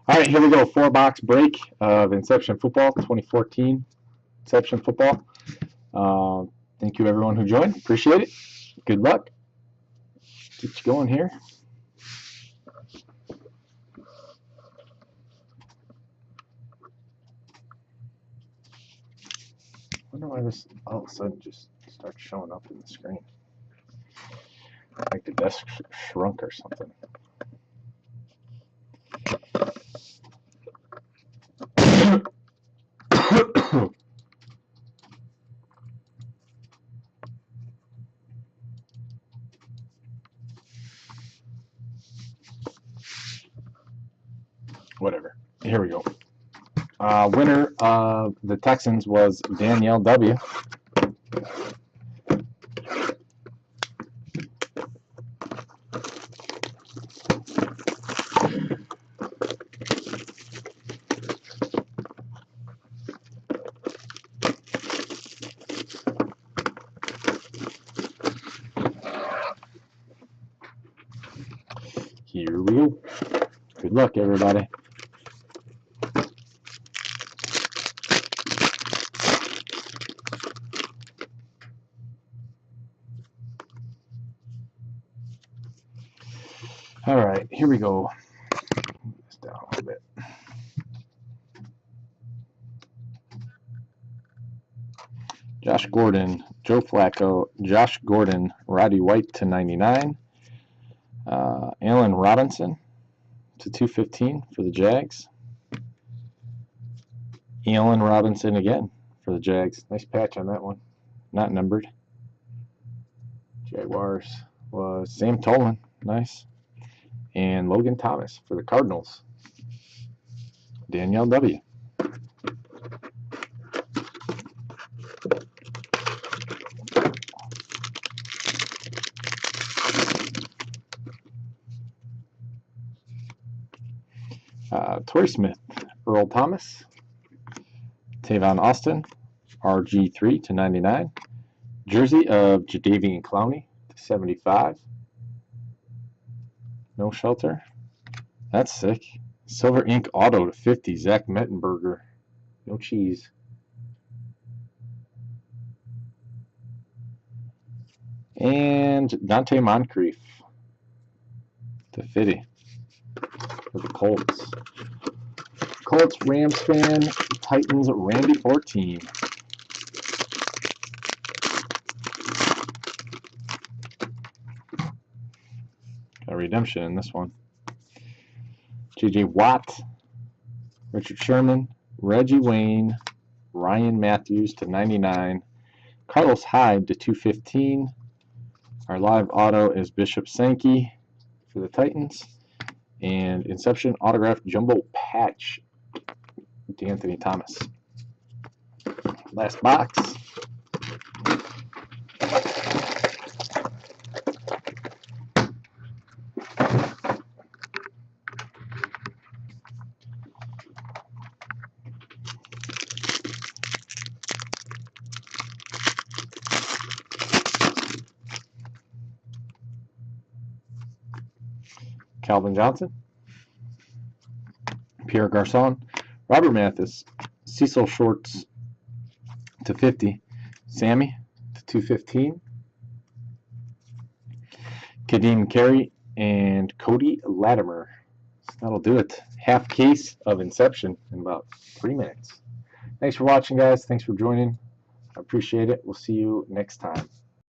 All right, here we go. 4-box break of Inception Football 2014. Inception Football. Thank you, everyone who joined. Appreciate it. Good luck. Get you going here. I wonder why this all of a sudden just starts showing up in the screen. Like the desk shrunk or something. Whatever. Here we go. Winner of the Texans was Danielle W. Here we go. Good luck, everybody. All right, here we go. Move this down a little bit. Josh Gordon, Joe Flacco, Josh Gordon, Roddy White to 99. Allen Robinson to 215 for the Jags. Allen Robinson again for the Jags. Nice patch on that one. Not numbered. Jaguars was Sam Tolan. Nice. And Logan Thomas for the Cardinals. Danielle W. Torrey Smith, Earl Thomas, Tavon Austin, RG3 to 99. Jersey of Jadeveon Clowney to 75. No shelter. That's sick. Silver ink auto to 50. Zach Mettenberger. No cheese. And Dante Moncrief to 50 for the Colts. Colts, Rams fan, Titans, Randy 14. Got redemption in this one. J.J. Watt, Richard Sherman, Reggie Wayne, Ryan Matthews to 99. Carlos Hyde to 215. Our live auto is Bishop Sankey for the Titans. And Inception autographed jumbo patch, D'Anthony Thomas. Last box. Calvin Johnson, Pierre Garçon, Robert Mathis, Cecil Shorts to 50, Sammy to 215, Kadeem Carey, and Cody Latimer. So that'll do it. Half case of Inception in about 3 minutes. Thanks for watching, guys. Thanks for joining. I appreciate it. We'll see you next time.